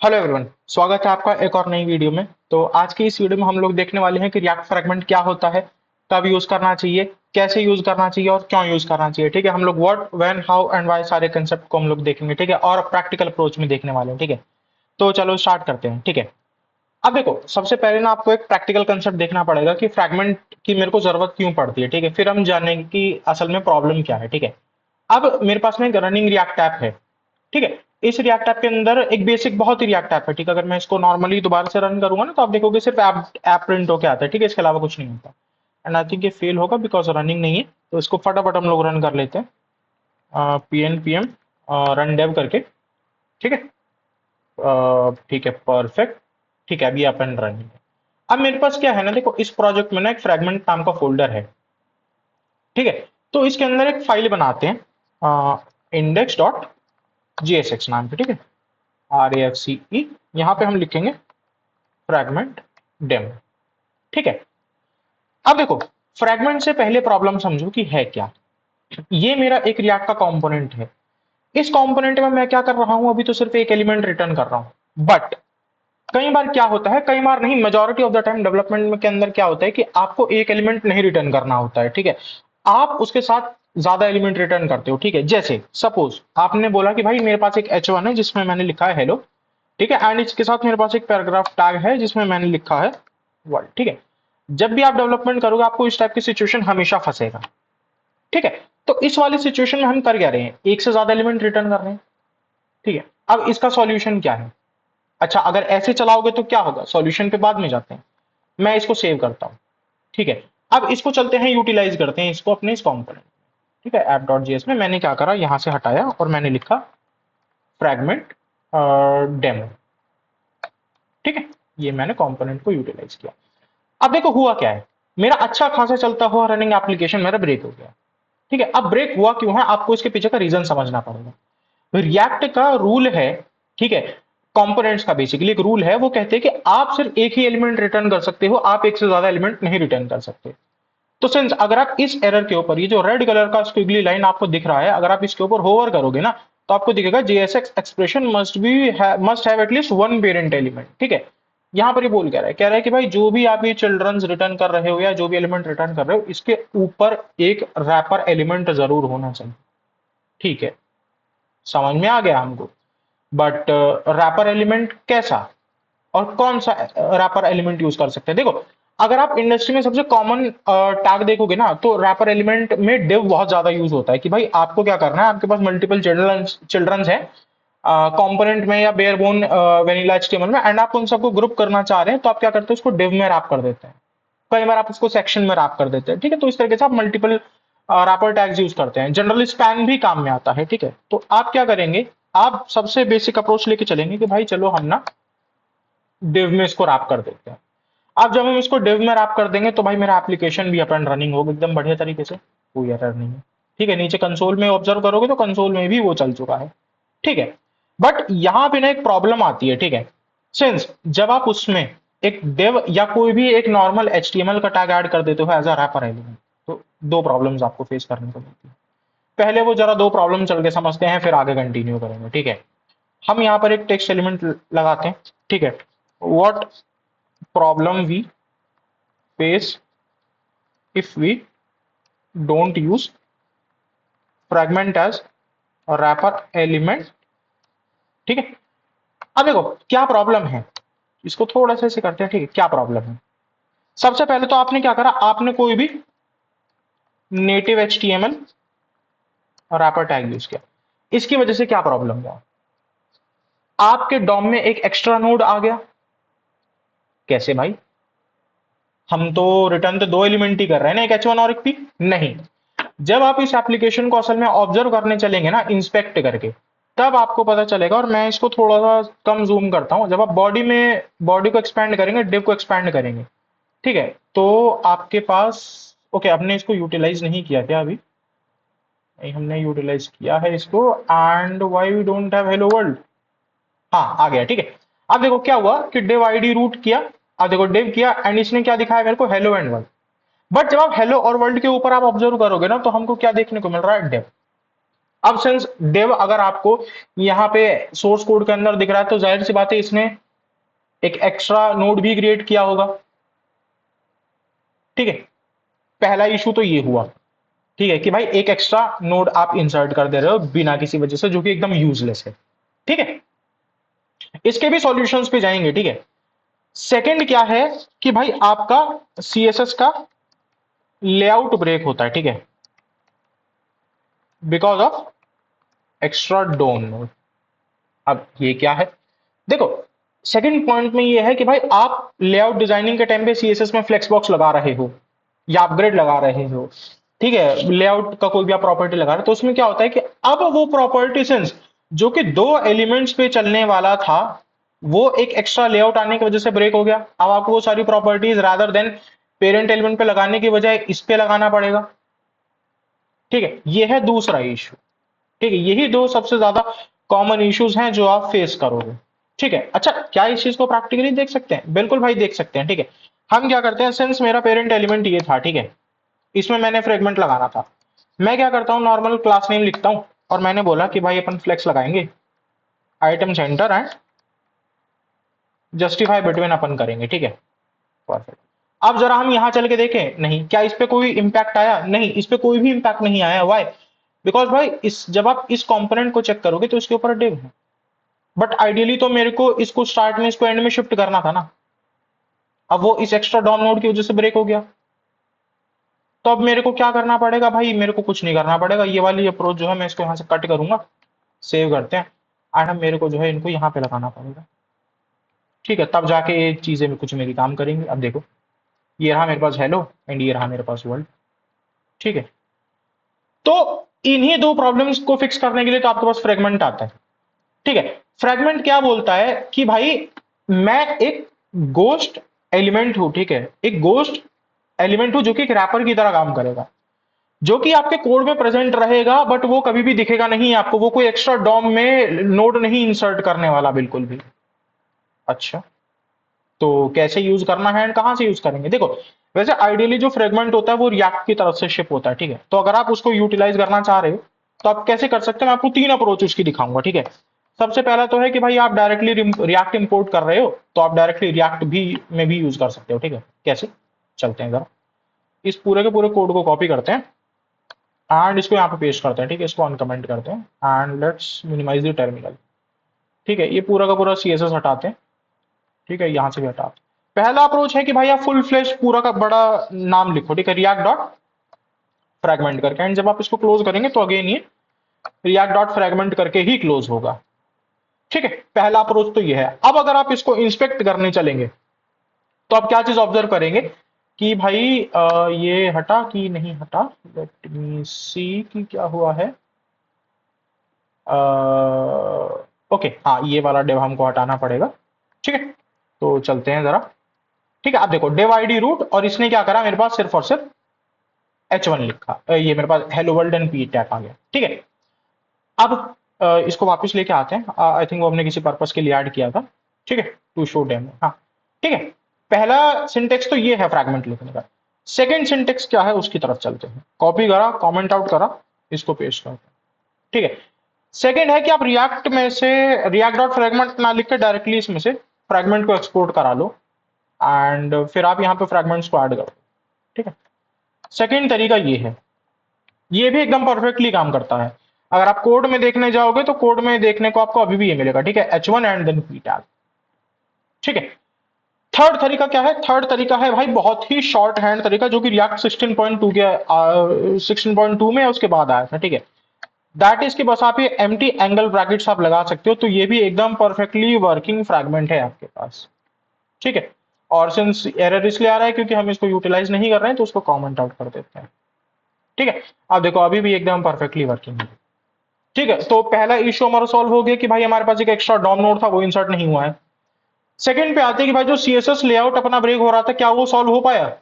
Hello everyone, स्वागत है आपका एक और नई वीडियो में। तो आज की इस वीडियो में हम लोग देखने वाले हैं कि रिएक्ट फ्रैगमेंट क्या होता है, कब यूज करना चाहिए, कैसे यूज करना चाहिए और क्यों यूज करना चाहिए। ठीक है, हम लोग what, when, how and why सारे कंसेप्ट को हम लोग देखेंगे। ठीक है, और प्रैक्टिकल अप्रोच में देखने वाले हैं। ठीक है, तो चलो स्टार्ट करते हैं। ठीक है, अब देखो, सबसे पहले ना आपको एक प्रैक्टिकल कंसेप्ट देखना पड़ेगा कि फ्रैगमेंट की मेरे को जरूरत क्यों पड़ती है। ठीक है, फिर हम जानेंगे कि असल में प्रॉब्लम क्या है। ठीक है, अब मेरे पास में एक रनिंग रिएक्ट ऐप है। ठीक है, इस रिएक्ट ऐप के अंदर एक बेसिक बहुत ही रिएक्ट ऐप है। ठीक है, अगर मैं इसको नॉर्मली दोबारा से रन करूंगा ना तो आप देखोगे सिर्फ ऐप ऐप प्रिंट होके आता है। ठीक है, इसके अलावा कुछ नहीं होता। एंड आई थिंक ये फेल होगा बिकॉज रनिंग नहीं है। तो इसको फटाफट हम लोग रन कर लेते हैं, P N P M run dev करके। ठीक है, ठीक है, परफेक्ट। ठीक है, अभी अप एंड रनिंग है। अब मेरे पास क्या है ना, देखो इस प्रोजेक्ट में ना एक फ्रेगमेंट नाम का फोल्डर है। ठीक है, तो इसके अंदर एक फाइल बनाते हैं, इंडेक्स डॉट जीएसएक्स नाम की। ठीक है, आर ए एफ सी ई, यहाँ पे हम लिखेंगे फ्रैगमेंट डेमो। ठीक है, अब देखो, फ्रैगमेंट से पहले प्रॉब्लम समझो कि है क्या। ये मेरा एक रिएक्ट का कंपोनेंट है। इस कंपोनेंट में मैं क्या कर रहा हूं, अभी तो सिर्फ एक एलिमेंट रिटर्न कर रहा हूं। बट कई बार क्या होता है, कई बार नहीं, majority of the time development में के अंदर क्या होता है कि आपको एक एलिमेंट नहीं रिटर्न करना होता है। ठीक है, आप उसके साथ ज्यादा एलिमेंट रिटर्न करते हो। ठीक है, जैसे सपोज आपने बोला कि भाई मेरे पास एक H1 है जिसमें मैंने लिखा है हेलो। ठीक है, एंड इसके साथ मेरे पास एक पैराग्राफ टैग है जिसमें मैंने लिखा है वर्ल्ड। ठीक है, जब भी आप डेवलपमेंट करोगे आपको इस टाइप की सिचुएशन हमेशा फंसेगा। ठीक है, तो इस वाली सिचुएशन में हम कर क्या रहे हैं, एक से ज्यादा एलिमेंट रिटर्न कर रहे हैं। ठीक है, अब इसका सॉल्यूशन क्या है। अच्छा, अगर ऐसे चलाओगे तो क्या होगा, सॉल्यूशन पे बाद में जाते हैं। मैं इसको सेव करता हूं। ठीक है, अब इसको चलते हैं, यूटिलाइज करते हैं इसको अपने इस कॉम्पोनेंट। ठीक है, ऐप डॉट जेएस में मैंने क्या करा, यहां से हटाया और मैंने लिखा फ्रैगमेंट डेमो। ठीक है, ये मैंने कंपोनेंट को यूटिलाइज किया। अब देखो हुआ क्या है, मेरा अच्छा खासा चलता हुआ रनिंग एप्लीकेशन मेरा ब्रेक हो गया। ठीक है, अब ब्रेक हुआ क्यों है, आपको इसके पीछे का रीजन समझना पड़ेगा। रिएक्ट का रूल है, ठीक है, कंपोनेंट्स का बेसिकली एक रूल है, वो कहते हैं कि आप सिर्फ एक ही एलिमेंट रिटर्न कर सकते हो, आप एक से ज्यादा एलिमेंट नहीं रिटर्न कर सकते। तो सिंस अगर आप इस एरर के ऊपर, ये जो रेड कलर का स्क्विगली लाइन आपको दिख रहा है, अगर आप इसके ऊपर होवर करोगे ना तो आपको दिखेगा JSX expression must have at least one parent element. ठीक है, यहां पर ये बोल क्या रहा है, कह रहा है कि भाई जो भी आप ये चिल्ड्रंस रिटर्न कर रहे हो या जो भी एलिमेंट रिटर्न कर रहे हो, इसके ऊपर एक रैपर एलिमेंट जरूर होना चाहिए। ठीक है, समझ में आ गया हमको। बट रैपर एलिमेंट कैसा और कौन सा रैपर एलिमेंट यूज कर सकते हैं, देखो अगर आप इंडस्ट्री में सबसे कॉमन टैग देखोगे ना तो रैपर एलिमेंट में डिव बहुत ज्यादा यूज होता है कि भाई आपको क्या करना है, आपके पास मल्टीपल चिल्ड्रंस है कंपोनेंट में या बेयर बोन वेनिला एचटीएमएल में, एंड आप उन सबको ग्रुप करना चाह रहे हैं, तो आप क्या करते हो, उसको डिव में रैप कर देते हैं। कई बार आप उसको सेक्शन में रैप कर देते हैं। ठीक है, तो इस तरीके से आप मल्टीपल रैपर टैग्स यूज करते हैं। जनरली स्पैन भी काम में आता है। ठीक है, तो आप क्या करेंगे, आप सबसे बेसिक अप्रोच लेके चलेंगे कि भाई चलो हम ना डिव में इसको रैप कर देते हैं। अब जब हम इसको डिव में रैप कर देंगे तो भाई मेरा एप्लीकेशन भी अप एंड रनिंग होगा एकदम बढ़िया तरीके से, कोई एरर नहीं है। ठीक है, नीचे कंसोल में ऑब्जर्व करोगे तो कंसोल में भी वो चल चुका है। ठीक है, बट यहां पे ना एक प्रॉब्लम आती है। ठीक है, सिंस जब आप उसमें एक डिव या कोई भी एक नॉर्मल एचटीएमएल का टैग ऐड कर देते हो एज अ रैपर एलिमेंट, तो दो प्रॉब्लम्स आपको फेस करने को मिलती है। पहले वो जरा दो प्रॉब्लम चल के समझते हैं, फिर आगे कंटिन्यू करेंगे। ठीक है, हम यहाँ पर एक टेक्स्ट एलिमेंट लगाते हैं। ठीक है, what problem we face if we don't use fragment as a wrapper element। ठीक है, अब देखो क्या प्रॉब्लम है, इसको थोड़ा सा ऐसे करते हैं। ठीक है, क्या प्रॉब्लम है, सबसे पहले तो आपने क्या करा, आपने कोई भी native HTML wrapper tag use किया। इसकी वजह से क्या प्रॉब्लम हुआ, आपके डॉम में एक एक्स्ट्रा नोड आ गया। कैसे भाई, हम तो रिटर्न तो दो एलिमेंट ही कर रहे हैं ना, एक एच वन और एक पी। नहीं, जब आप इस एप्लीकेशन को असल में ऑब्जर्व करने चलेंगे ना इंस्पेक्ट करके, तब आपको पता चलेगा। और मैं इसको थोड़ा सा कम जूम करता हूं, जब आप बॉडी को एक्सपैंड करेंगे, डिव को एक्सपैंड करेंगे, ठीक है, तो आपके पास, ओके, हमने इसको यूटिलाइज नहीं किया क्या अभी, नहीं हमने यूटिलाइज किया है इसको। And why we don't have hello world, हाँ आ गया। ठीक है, अब देखो क्या हुआ कि डिव आईडी रूट किया। अब देखो डिव किया एंड इसने क्या दिखाया मेरे को, हेलो एंड वर्ल्ड। बट जब आप हेलो और वर्ल्ड के ऊपर आप ऑब्जर्व करोगे ना तो हमको क्या देखने को मिल रहा है, डिव। अब सिंस डेव अगर आपको यहाँ पे सोर्स कोड के अंदर दिख रहा है तो जाहिर सी बात है इसने एक एक्स्ट्रा नोड भी क्रिएट किया होगा। ठीक है, पहला इशू तो ये हुआ। ठीक है कि भाई एक एक्स्ट्रा नोड आप इंसर्ट कर दे रहे हो बिना किसी वजह से, जो कि एकदम यूजलेस है। ठीक है, इसके भी सॉल्यूशंस पे जाएंगे। ठीक है, सेकंड क्या है कि भाई आपका सीएसएस का लेआउट ब्रेक होता है। ठीक है, because of extra DOM node. अब ये क्या है, देखो सेकंड पॉइंट में ये है कि भाई आप लेआउट डिजाइनिंग के टाइम पे सीएसएस में फ्लेक्स बॉक्स लगा रहे हो या अपग्रेड लगा रहे हो। ठीक है, लेआउट का कोई भी आप प्रॉपर्टी लगा रहे हो तो उसमें क्या होता है कि अब वो प्रॉपर्टी सेंस जो कि दो एलिमेंट्स पे चलने वाला था वो एक एक्स्ट्रा लेआउट आने की वजह से ब्रेक हो गया। अब आपको वो सारी properties rather than parent element पे लगाने की बजाय इस पे लगाना पड़ेगा। ठीक है, ये है दूसरा इशू। ठीक है, यही दो सबसे ज्यादा कॉमन इश्यूज हैं जो आप फेस करोगे। ठीक है, अच्छा क्या इस चीज को प्रैक्टिकली देख सकते हैं? बिल्कुल भाई देख सकते हैं। ठीक है, हम क्या करते हैं, सिंस मेरा पेरेंट एलिमेंट ये था, ठीक है, इसमें मैंने फ्रेगमेंट लगाना था, मैं क्या करता हूँ नॉर्मल क्लास नेम लिखता हूँ और मैंने बोला कि भाई अपन फ्लेक्स लगाएंगे, item centre and justify between अपन करेंगे। ठीक है, परफेक्ट। अब जरा हम यहां चल के देखें, नहीं क्या इस पे कोई इंपैक्ट आया? नहीं, इस पे कोई भी इंपैक्ट नहीं आया। वाई? बिकॉज भाई इस जब आप इस कंपोनेंट को चेक करोगे तो इसके ऊपर डिव है, बट आइडियली तो मेरे को इसको स्टार्ट में इसको एंड में शिफ्ट करना था ना। अब वो इस एक्स्ट्रा डॉम नोड की वजह से ब्रेक हो गया, तो अब मेरे को क्या करना पड़ेगा भाई? मेरे को कुछ नहीं करना पड़ेगा, ये वाली अप्रोच जो है मैं इसको यहां से कट करूंगा, सेव करते हैं एंड अब मेरे को जो है इनको यहां पे लगाना पड़ेगा। ठीक है, तब जाके ये चीजें कुछ मेरी काम करेंगी। अब देखो ये रहा मेरे पास हेलो एंड ये रहा मेरे पास वर्ल्ड। ठीक है, तो इन्हीं दो प्रॉब्लम्स को फिक्स करने के लिए तो आपके पास फ्रेगमेंट आता है। ठीक है, फ्रेगमेंट क्या बोलता है कि भाई मैं एक गोस्ट एलिमेंट हूं। ठीक है, एक गोस्ट एलिमेंट हूं जो कि एक रैपर की तरह काम करेगा, जो कि आपके कोड में प्रेजेंट रहेगा बट वो कभी भी दिखेगा नहीं आपको, वो कोई एक्स्ट्रा डॉम में नोड नहीं इंसर्ट करने वाला बिल्कुल भी। अच्छा, तो कैसे यूज करना है एंड कहां से यूज करेंगे? देखो वैसे आइडियली जो फ्रेगमेंट होता है वो रिएक्ट की तरफ से शिप होता है। ठीक है, तो अगर आप उसको यूटिलाइज करना चाह रहे हो तो आप कैसे कर सकते हैं, मैं आपको तीन अप्रोच उसकी दिखाऊंगा। ठीक है, सबसे पहला तो है कि भाई आप डायरेक्टली रिएक्ट इंपोर्ट कर रहे हो तो आप डायरेक्टली रिएक्ट भी में भी यूज कर सकते हो। ठीक है, कैसे? चलते हैं जरा, इस पूरे के पूरे कोड को कॉपी करते हैं एंड इसको यहाँ पे पेस्ट करते हैं। ठीक है, इसको अनकमेंट करते हैं and let's minimize the terminal. ठीक है, ये पूरा का पूरा सीएसएस हटाते हैं। ठीक है, यहां से भी हटाते हैं। पहला अप्रोच है कि भाई आप फुल फ्लैश पूरा का बड़ा नाम लिखो। ठीक है, रिएक्ट डॉट फ्रैगमेंट करके, एंड जब आप इसको क्लोज करेंगे तो अगेन ये रिएक्ट डॉट फ्रैगमेंट करके ही क्लोज होगा। ठीक है, पहला अप्रोच तो ये है। अब अगर आप इसको इंस्पेक्ट करने चलेंगे तो आप क्या चीज ऑब्जर्व करेंगे कि भाई ये हटा कि नहीं हटा, लेट मी सी कि क्या हुआ है। ओके हाँ, ये वाला डेव हमको हटाना पड़ेगा। ठीक है, तो चलते हैं जरा। ठीक है, आप देखो डेव आईडी रूट और इसने क्या करा, मेरे पास सिर्फ और सिर्फ H1 लिखा, ये मेरे पास hello world and p tag आ गया। ठीक है, अब इसको वापस लेके आते हैं। आई थिंक वो हमने किसी पर्पस के लिए ऐड किया था। ठीक है, टू शो डेमो। हाँ, ठीक है, पहला सिंटेक्स तो ये है फ्रैगमेंट लिखने का। सेकंड सिंटेक्स क्या है उसकी तरफ चलते हैं। कॉपी करा, कमेंट आउट करा, इसको पेस्ट करते हैं। ठीक है, सेकंड है कि आप रिएक्ट में से रिएक्ट डॉट फ्रैगमेंट ना लिख के डायरेक्टली इसमें से फ्रैगमेंट को एक्सपोर्ट करा लो एंड फिर आप यहाँ पे फ्रैगमेंट्स को ऐड करो। ठीक है, सेकंड तरीका ये है, ये भी एकदम परफेक्टली काम करता है। अगर आप कोड में देखने जाओगे तो कोड में देखने को आपको अभी भी ये मिलेगा। ठीक है, H1 and then P tag. ठीक है, थर्ड तरीका क्या है? थर्ड तरीका है भाई बहुत ही शॉर्ट हैंड तरीका जो कि रिएक्ट 16.2 के 16.2 में उसके बाद आया था। ठीक है, दैट इज कि बस आप ये एम्प्टी एंगल ब्रैकेट्स आप लगा सकते हो, तो ये भी एकदम परफेक्टली वर्किंग फ्रैगमेंट है आपके पास। ठीक है, और सिंस एरर इसलिए आ रहा है क्योंकि हम इसको यूटिलाइज नहीं कर रहे हैं तो उसको कमेंट आउट कर देते हैं। ठीक है, अब देखो अभी भी एकदम परफेक्टली वर्किंग है। ठीक है, तो पहला इश्यू हमारा सॉल्व हो गया कि भाई हमारे पास एक एक्स्ट्रा डॉम नोड था वो इंसर्ट नहीं हुआ है। सेकंड पे आते हैं कि भाई जो सीएसएस लेआउट अपना ब्रेक हो रहा था क्या वो सॉल्व हो पाया?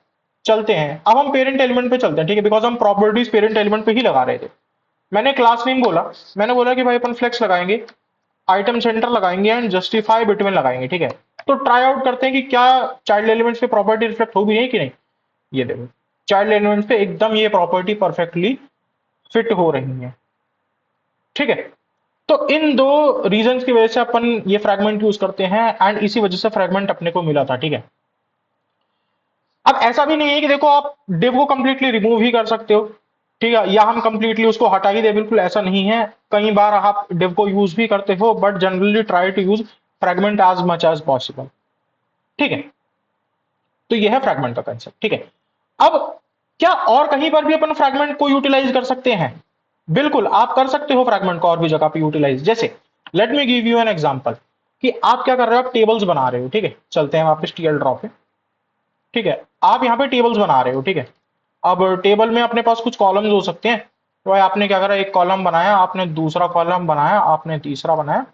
चलते हैं, अब हम पेरेंट एलिमेंट पे चलते हैं। ठीक है, बिकॉज हम प्रॉपर्टीज पेरेंट एलिमेंट पे ही लगा रहे थे। मैंने क्लास नेम बोला, मैंने बोला कि भाई अपन फ्लेक्स लगाएंगे, आइटम सेंटर लगाएंगे एंड जस्टिफाई बिटवीन लगाएंगे। ठीक है, तो ट्राई आउट करते हैं कि क्या चाइल्ड एलिमेंट्स पे प्रॉपर्टी रिफ्लेक्ट हो भी नहीं कि नहीं। ये देखो चाइल्ड एलिमेंट्स पे एकदम ये प्रॉपर्टी परफेक्टली फिट हो रही है। ठीक है। तो इन दो रीजंस की वजह से अपन ये फ्रैगमेंट यूज करते हैं एंड इसी वजह से फ्रैगमेंट अपने को मिला था। ठीक है। अब ऐसा भी नहीं है कि देखो आप डिव को कंप्लीटली रिमूव ही कर सकते हो, ठीक है, या हम कंप्लीटली उसको हटा ही दे, बिल्कुल ऐसा नहीं है। कई बार आप डिव को यूज भी करते हो, but generally try to use fragment as much as possible. ठीक है। तो यह है फ्रैगमेंट का कंसेप्ट। ठीक है। अब क्या और कहीं पर भी अपन फ्रैगमेंट को यूटिलाइज कर सकते हैं? बिल्कुल आप कर सकते हो फ्रैगमेंट को और भी जगह पे यूटिलाइज। जैसे late me give you an example कि आप क्या कर रहे हो, आप टेबल्स बना रहे हो। ठीक है, चलते हैं वापस टीएल ड्रॉ पे। ठीक है, आप यहाँ पे टेबल्स बना रहे हो। ठीक है, अब टेबल में अपने पास कुछ कॉलम्स हो सकते हैं। तो भाई आपने क्या करा, एक कॉलम बनाया, आपने दूसरा कॉलम बनाया, आपने तीसरा बनाया,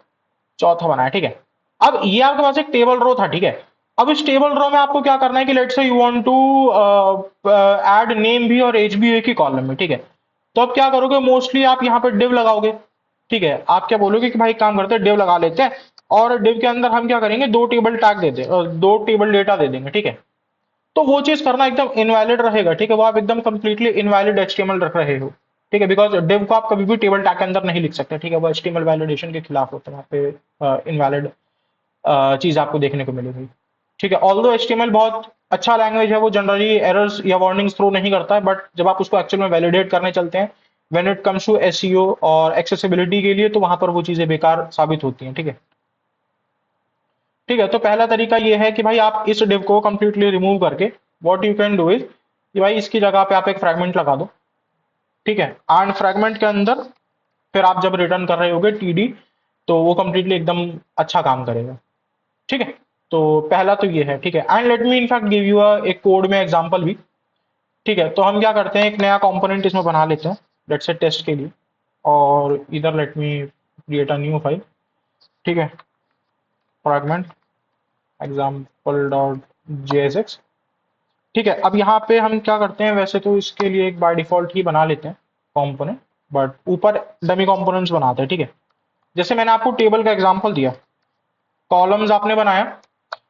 चौथा बनाया। ठीक है, अब ये आपके पास एक टेबल रो था। ठीक है, अब इस टेबल रो में आपको क्या करना है कि let's say you want to add name भी और एज भी एक ही कॉलम में। ठीक है, तो अब क्या करोगे, मोस्टली आप यहाँ पे डिव लगाओगे। ठीक है, आप क्या बोलोगे कि भाई काम करते हैं डिव लगा लेते हैं, और डिव के अंदर हम क्या करेंगे, दो टेबल टैग दे दे, दो टेबल डेटा दे देंगे। ठीक है, तो वो चीज करना एकदम इनवैलिड रहेगा। ठीक है, वो आप एकदम कंप्लीटली इनवैलिड एचटीएमएल रख रहे हो। ठीक है, बिकॉज डिव को आप कभी भी टेबल टैग के अंदर नहीं लिख सकते। ठीक है, वो एचटीएमएल वैलिडेशन के खिलाफ होता है, वहाँ पे इनवैलिड चीज आपको देखने को मिलेगी। ठीक है, ऑल्दो एचटीएमएल बहुत अच्छा लैंग्वेज है, वो जनरली एरर्स या वार्निंग्स थ्रो नहीं करता है, बट जब आप उसको एक्चुअल में वैलिडेट करने चलते हैं when it comes to SEO और एक्सेसिबिलिटी के लिए, तो वहां पर वो चीजें बेकार साबित होती हैं। ठीक है। ठीक है, तो पहला तरीका ये है कि भाई आप इस डिव को कंप्लीटली रिमूव करके what you can do is कि भाई इसकी जगह पे आप एक फ्रैगमेंट लगा दो। ठीक है, एंड फ्रैगमेंट के अंदर फिर आप जब रिटर्न कर रहे होगे टीडी, तो वो कंप्लीटली एकदम अच्छा काम करेगा। ठीक है, तो पहला तो ये है। ठीक है, and let me in fact give you एक कोड में एग्जांपल भी। ठीक है, तो हम क्या करते हैं, एक नया कंपोनेंट इसमें बना लेते हैं, लेट्स से टेस्ट के लिए, और इधर let me create a new file. ठीक है, फ्रैगमेंट एग्जाम्पल डॉट जेएसएक्स। ठीक है, अब यहाँ पे हम क्या करते हैं, वैसे तो इसके लिए एक बाय डिफॉल्ट ही बना लेते हैं कंपोनेंट, बट ऊपर डमी कंपोनेंट्स बनाते हैं। ठीक है, जैसे मैंने आपको टेबल का एग्जांपल दिया, कॉलम्स आपने बनाया।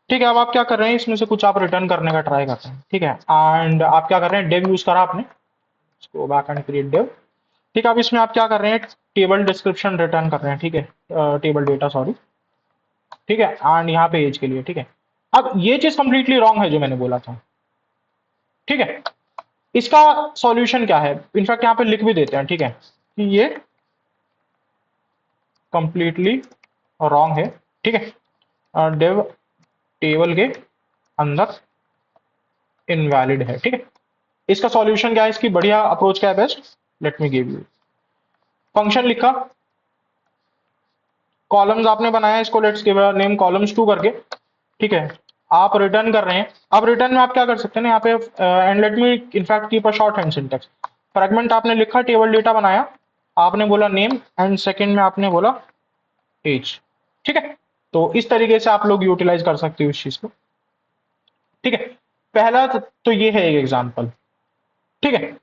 ठीक है, अब आप क्या कर रहे हैं, इसमें से कुछ आप रिटर्न करने का ट्राई करते हैं। ठीक है, एंड आप क्या कर रहे हैं, डेव यूज करा आपने, इसको बैक एंड क्रिएट डेव। ठीक है, अब इसमें आप क्या कर रहे हैं, टेबल डिस्क्रिप्शन रिटर्न कर रहे हैं। ठीक है, टेबल डेटा सॉरी। ठीक है, एंड यहाँ पे एज के लिए। ठीक है, अब ये चीज कंप्लीटली रॉन्ग है जो मैंने बोला था। ठीक है, इसका सॉल्यूशन क्या है, इनफैक्ट यहाँ पे लिख भी देते हैं। ठीक है, कि ये कंप्लीटली रॉन्ग है। ठीक है, डेव टेबल के अंदर इनवैलिड है। ठीक है, इसका सॉल्यूशन क्या है, इसकी बढ़िया अप्रोच क्या है, best, let me give you. Function लिखा, कॉलम्स आपने बनाया, इसको let's give name columns two करके। ठीक है, आप रिटर्न कर रहे हैं। अब रिटर्न में आप क्या कर सकते हैं ना, यहाँ पे and let me in fact keep a shorthand syntax. Fragment आपने लिखा, टेबल डेटा बनाया, आपने बोला नेम, एंड सेकंड में आपने बोला एज। ठीक है, तो इस तरीके से आप लोग यूटिलाइज कर सकते हो इस चीज को। ठीक है, पहला तो ये है एक एग्जांपल। ठीक है,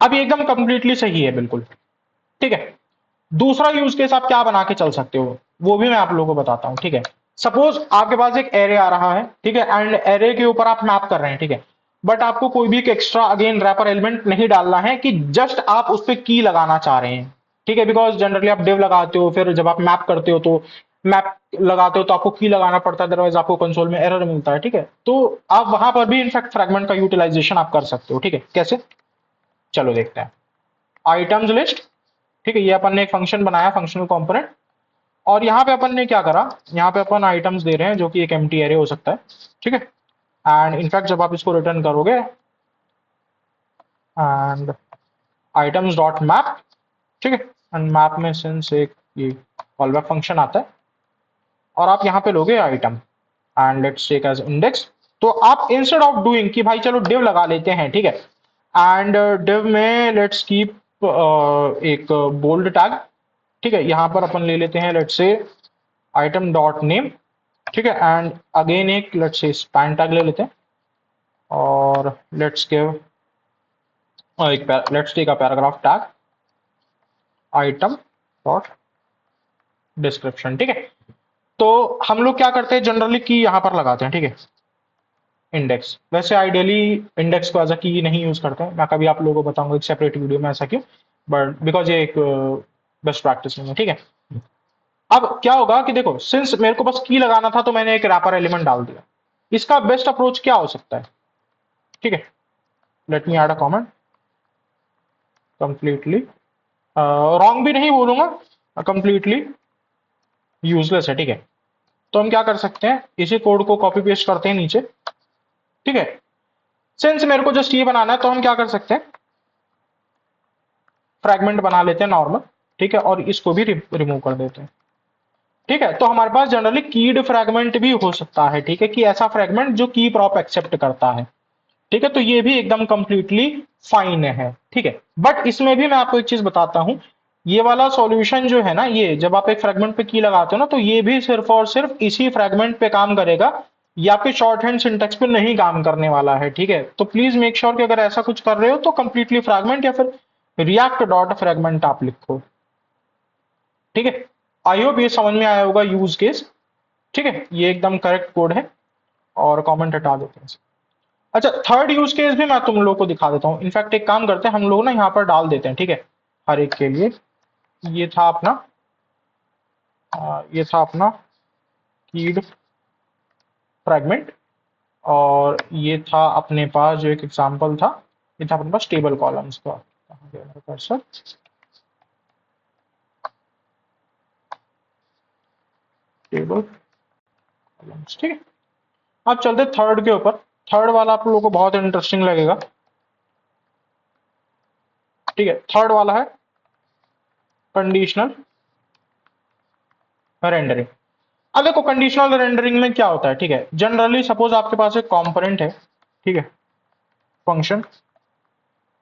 अब ये एकदम कंप्लीटली सही है, बिल्कुल। ठीक है, दूसरा यूज केस आप क्या बना के चल सकते हो, वो भी मैं आप लोगों को बताता हूं। ठीक है, सपोज आपके पास एक एरे आ रहा है। ठीक है, एंड एरे के ऊपर आप मैप कर रहे हैं। ठीक है, बट आपको कोई भी एक एक्स्ट्रा अगेन रैपर एलिमेंट नहीं डालना है, कि जस्ट आप उस पर की लगाना चाह रहे हैं। ठीक है, बिकॉज जनरली आप डिव लगाते हो, फिर जब आप मैप करते हो तो मैप लगाते हो तो आपको की लगाना पड़ता है, अदरवाइज आपको कंसोल में एरर मिलता है। ठीक है, तो आप वहां पर भी इनफैक्ट फ्रैगमेंट का यूटिलाइजेशन आप कर सकते हो। ठीक है, कैसे, चलो देखते हैं। Items list. ठीक है, ये अपन ने एक फंक्शन बनाया, फंक्शनल कंपोनेंट, और यहाँ पे अपन ने क्या करा, यहाँ पे अपन आइटम्स दे रहे हैं जो कि एक एम्प्टी एरे हो सकता है। ठीक है, एंड इनफैक्ट जब आप इसको रिटर्न करोगे, एंड आइटम्स डॉट मैप। ठीक है, एंड मैप में सिंस एक ये कॉलबैक फंक्शन आता है, और आप यहाँ पे लोगे item, and let's take as index. तो आप इंस्टेड ऑफ डूइंग कि भाई चलो डिव लगा लेते हैं, ठीक है, एंड डिव में लेट्स कीप एक बोल्ड टैग। ठीक है, यहाँ पर अपन ले लेते हैं let's say item dot name. ठीक है, एंड अगेन एक लेट्स से स्पैन टैग ले लेते हैं, और लेट्स गिव एक let's take a paragraph tag item dot description. ठीक है, तो हम लोग क्या करते हैं जनरली की यहाँ पर लगाते हैं। ठीक है, इंडेक्स, वैसे आइडियली इंडेक्स को एज अ की नहीं यूज करते हैं, मैं कभी आप लोगों को बताऊंगा एक सेपरेट वीडियो में ऐसा क्यों, बट बिकॉज ये एक बेस्ट प्रैक्टिस नहीं है, ठीक है। अब क्या होगा कि देखो, सिंस मेरे को बस की लगाना था तो मैंने एक रैपर एलिमेंट डाल दिया। इसका बेस्ट अप्रोच क्या हो सकता है, ठीक है। Let me add a comment, completely wrong भी नहीं बोलूंगा, कंप्लीटली यूजलेस है, ठीक है। तो हम क्या कर सकते हैं, इसी कोड को कॉपी पेस्ट करते हैं नीचे, ठीक है। सिंस मेरे को जस्ट ये बनाना है तो हम क्या कर सकते हैं, फ्रैगमेंट बना लेते हैं नॉर्मल, ठीक है, और इसको भी रिमूव कर देते हैं, ठीक है। तो हमारे पास जनरली कीड फ्रैगमेंट भी हो सकता है, ठीक है, कि ऐसा फ्रैगमेंट जो की प्रॉप एक्सेप्ट करता है, ठीक है। तो ये भी एकदम कंप्लीटली फाइन है, ठीक है। बट इसमें भी मैं आपको एक चीज बताता हूं, ये वाला सॉल्यूशन जो है ना, ये जब आप एक फ्रैगमेंट पे की लगाते हो ना, तो ये भी सिर्फ और सिर्फ इसी फ्रैगमेंट पे काम करेगा, या फिर शॉर्ट हैंड सिंटेक्स पे नहीं काम करने वाला है, ठीक है। तो प्लीज मेक श्योर कि अगर ऐसा कुछ कर रहे हो तो कंप्लीटली फ्रैगमेंट या फिर रिएक्ट डॉट फ्रैगमेंट आप लिखो, ठीक है। आई होप ये समझ में आया होगा यूज केस, ठीक है। ये एकदम करेक्ट कोड है, और कमेंट हटा देते हैं। अच्छा, थर्ड यूज केस भी मैं तुम लोगों को दिखा देता हूँ। इनफैक्ट एक काम करते हैं, हम लोग ना यहाँ पर डाल देते हैं, ठीक है, हर एक के लिए। ये था अपना ये था अपना कीड फ्रैगमेंट, और ये था अपने पास जो एक एग्जांपल था, ये था अपने पास टेबल कॉलम्स का। कहाँ गया मेरा कर्सर, टेबल कॉलम्स, ठीक है। अब चलते थर्ड के ऊपर। थर्ड वाला आप लोगों को बहुत इंटरेस्टिंग लगेगा, ठीक है। थर्ड वाला है कंडीशनल रेंडरिंग। अब देखो, कंडीशनल रेंडरिंग में क्या होता है, ठीक है। जनरली सपोज आपके पास एक कंपोनेंट है, ठीक है, फंक्शन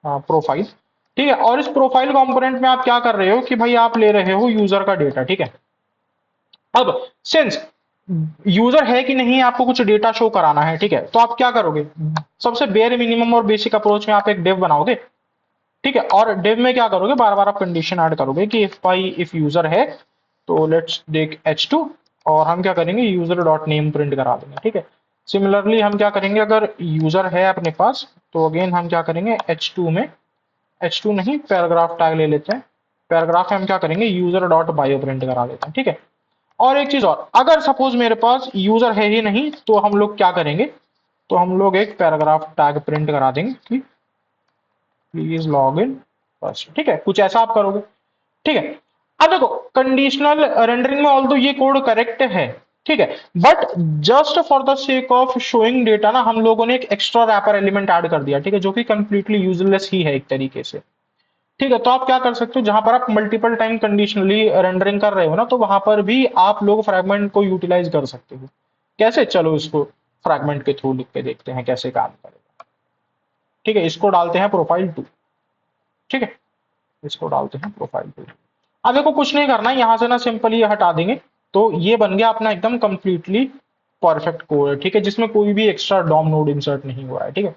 प्रोफाइल, ठीक है। और इस प्रोफाइल कंपोनेंट में आप क्या कर रहे हो कि भाई आप ले रहे हो यूजर का डेटा, ठीक है। अब सिंस यूजर है कि नहीं आपको कुछ डेटा शो कराना है, ठीक है, तो आप क्या करोगे, सबसे बेयर मिनिमम और बेसिक अप्रोच में आप एक डिव बनाओगे, ठीक है। और डिव में क्या करोगे, बार बार आप कंडीशन ऐड करोगे कि इफ यूजर है तो लेट्स देख h2, और हम क्या करेंगे, यूजर डॉट नेम प्रिंट करा देंगे, ठीक है। सिमिलरली हम क्या करेंगे, अगर यूजर है अपने पास तो अगेन हम क्या करेंगे, h2 में, h2 नहीं, पैराग्राफ टैग ले लेते हैं। पैराग्राफ में हम क्या करेंगे, यूजर डॉट बायो प्रिंट करा देते हैं, ठीक है। और एक चीज और, अगर सपोज मेरे पास यूजर है ही नहीं तो हम लोग क्या करेंगे, तो हम लोग एक पैराग्राफ टैग प्रिंट करा देंगे कि प्लीज लॉग इन फर्स्ट, ठीक है। कुछ ऐसा आप करोगे, ठीक है। अब देखो, कंडीशनल रेंडरिंग में ऑल्दो ये कोड करेक्ट है, ठीक है, but just for the sake of showing data ना, हम लोगों ने एक एक्स्ट्रा रैपर एलिमेंट ऐड कर दिया, ठीक है, जो कि कंप्लीटली यूजलेस ही है एक तरीके से, ठीक है। तो आप क्या कर सकते हो, जहां पर आप मल्टीपल टाइम कंडीशनली रेंडरिंग कर रहे हो ना, तो वहां पर भी आप लोग फ्रैगमेंट को यूटिलाइज कर सकते हो। कैसे, चलो इसको फ्रैगमेंट के थ्रू लिख के देखते हैं कैसे काम करेगा, ठीक है। इसको डालते हैं प्रोफाइल टू, ठीक है, इसको डालते हैं प्रोफाइल टू। अब देखो, कुछ नहीं करना है, यहां से ना सिंपली हटा देंगे, तो ये बन गया अपना एकदम कंप्लीटली परफेक्ट कोड, ठीक है, जिसमें कोई भी एक्स्ट्रा डॉम नोड इंसर्ट नहीं हुआ है, ठीक है।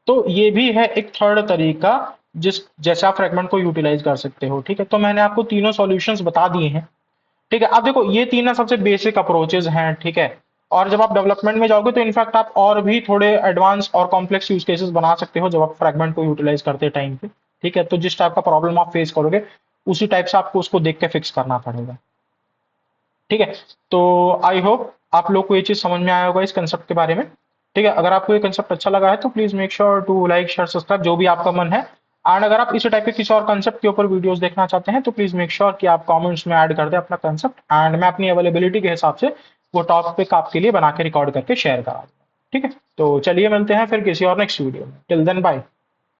तो ये भी है एक थर्ड तरीका जिस जैसे आप फ्रेगमेंट को यूटिलाइज कर सकते हो, ठीक है। तो मैंने आपको तीनों सॉल्यूशंस बता दिए हैं, ठीक है। अब देखो, ये तीन ना सबसे बेसिक अप्रोचेज हैं, ठीक है। और जब आप डेवलपमेंट में जाओगे तो इनफैक्ट आप और भी थोड़े एडवांस और कॉम्प्लेक्स यूज केसेस बना सकते हो जब आप फ्रेगमेंट को यूटिलाइज करते टाइम पे, ठीक है। तो जिस टाइप का प्रॉब्लम आप फेस करोगे उसी टाइप से आपको उसको देख के फिक्स करना पड़ेगा, ठीक है। तो आई होप आप लोग को ये चीज समझ में आया होगा इस कंसेप्ट के बारे में, ठीक है। अगर आपको ये कंसेप्ट अच्छा लगा है तो please make sure to like share subscribe, जो भी आपका मन है। एंड अगर आप इसी टाइप के किसी और कंसेप्ट के ऊपर वीडियोस देखना चाहते हैं तो प्लीज मेक श्योर कि आप कमेंट्स में ऐड कर दें अपना कंसेप्ट, एंड मैं अपनी अवेलेबिलिटी के हिसाब से वो टॉपिक आपके लिए बना के रिकॉर्ड करके शेयर करा दूंगा, ठीक है। तो चलिए मिलते हैं फिर किसी और नेक्स्ट वीडियो में, टिल देन बाय।